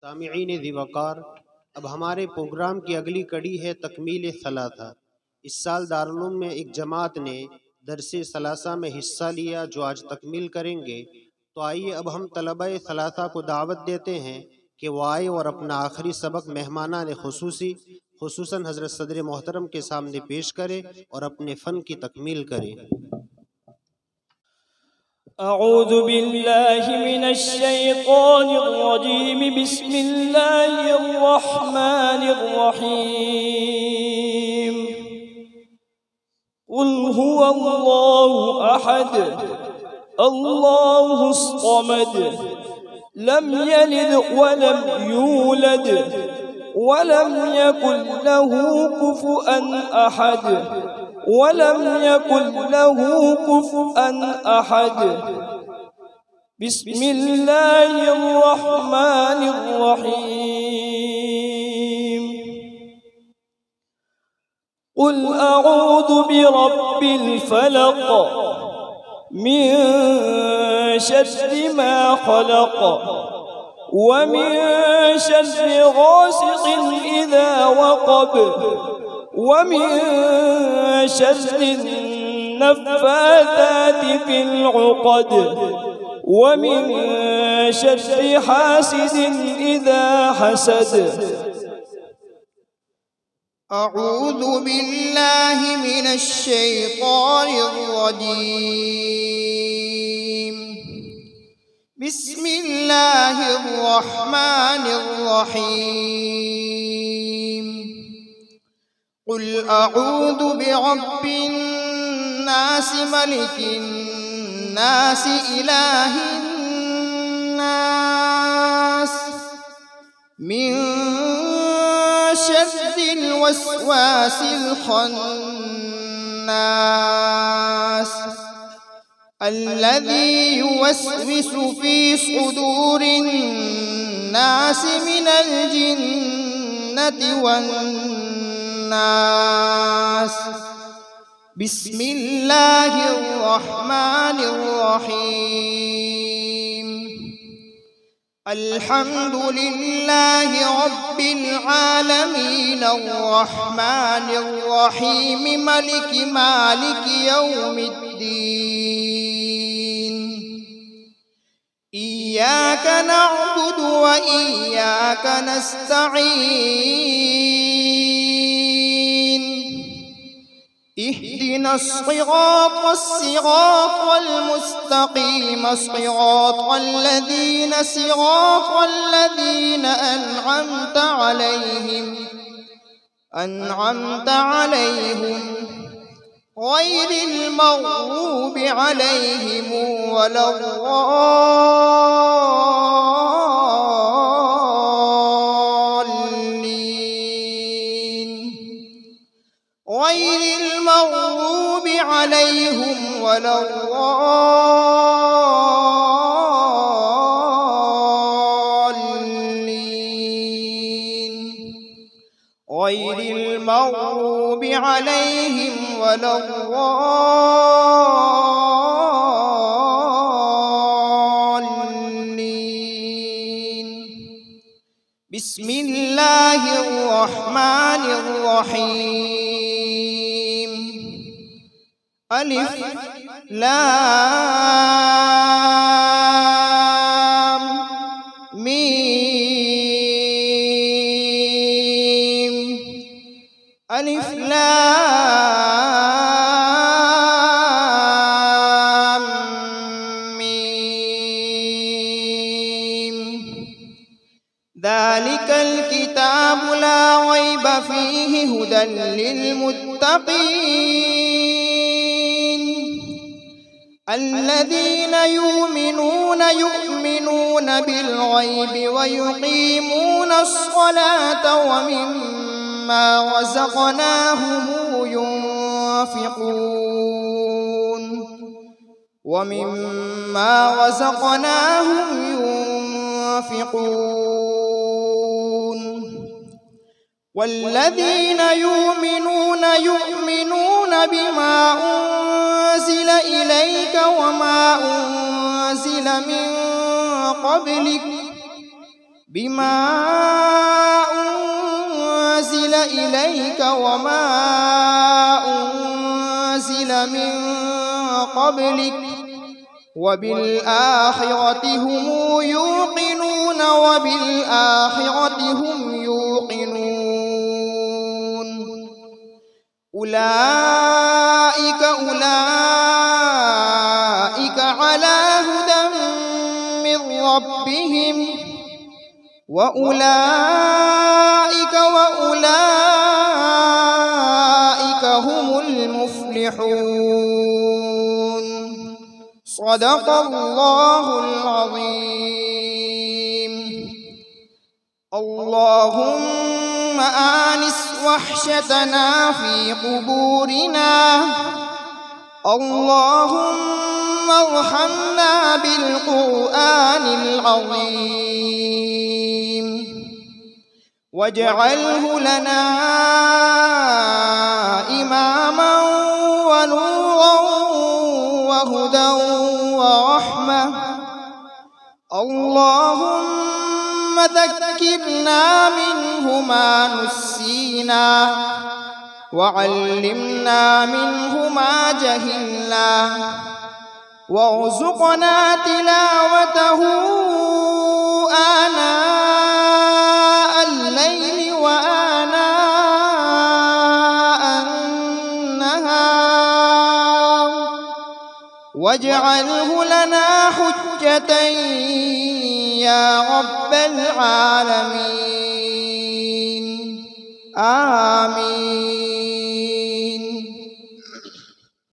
सामिईन ज़िवक़ार, अब हमारे प्रोग्राम की अगली कड़ी है तकमील सलासा। इस साल दारुल में एक जमात ने दरसे सलासा में हिस्सा लिया जो आज तकमील करेंगे। तो आइए अब हम तलबा सलासा को दावत देते हैं कि वो आए और अपना आखिरी सबक मेहमानान खुसूसन हज़रत सदर मोहतरम के सामने पेश करे और अपने फ़न की तकमील करें। अऊज़ु बिल्लाहि मिनश शैतानिर रजीम, बिस्मिल्लाहिर रहमानिर रहीम। कुल हुवल्लाहु अहद, अल्लाहुस समद, लम यलिद वलम यूलद वलम यकुल लहू कुफुअन अहद, वलम यकुल लहू कुफुअन अहद। बिस्मिल्लाहिर रहमानिर रहीम। कुल अऊज़ु बिरब्बिल फलक, मिन शर्रि मा खलक, वमिन शर्रि गासिक़िन इज़ा वक़ब, वमिन शर्रि नफ़्फ़ाथाति फ़िल उक़द, वमिन शर्रि हासिदिन इज़ा हसद। अऊज़ु बिल्लाहि मिनश शैतानिर रजीम। बिस्मिल्लाहिर रहमानिर रहीम। कुल अऊज़ु बिरब्बिन नास, मलिकिन नास, इलाहिन नास, मिन शर्रिल वस्वासिल खन्नास, अल्लज़ी युवस्विसु फ़ी सुदूरिन नास मिनल जिन्नति वन्नास। बिस्मिल्लाहिर रहमानिर रहीम। अल्हम्दुलिल्लाहि रब्बिल आलमीन, अर्रहमानिर रहीम, मालिकि यौमिद्दीन। इय्याका नअबुदु व इय्याका नस्तईन। इहदिनस सिरातल मुस्तक़ीम, सिरातल लज़ीना अनअमत अलैहिम गैरिल मग़ज़ूबि अलैहिम वलद्दाल्लीन, गैरिल मग़ज़ूबि अलैहिम वलद्दाल्लीन, गैरिल मग़ज़ूबि अलैहिम वलद्दाल्लीन। बिस्मिल्लाहिर रहमानिर रहीम। अलिफ लाम मीम, अलिफ लाम मीम। ज़ालिकल किताबु ला रैब फ़ीहि हुदल लिलमुत्तक़ीन, الذين يؤمنون بالغيب ويقيمون الصلاة ومما رزقناهم ينفقون. والذين يؤمنون بما أنزل إليك وما أنزل من قبلك بما أنزل إليك وما أنزل من قبلك وبالآخرة هم يوقنون أولئك على هدى من ربهم وأولئك هم المفلحون. صدق الله العظيم. اللهم آنس وحشتنا في قبورنا، اللهم ارحمنا بالقرآن العظيم واجعله لنا إماما ونورا وهدى ورحمة. اللهم ذكرنا منه ما نسينا وعلمنا منه ما جهلنا وارزقنا تلاوته آناء الليل وآناء النهار واجعله لنا حجة يا رب العالمين. آمين.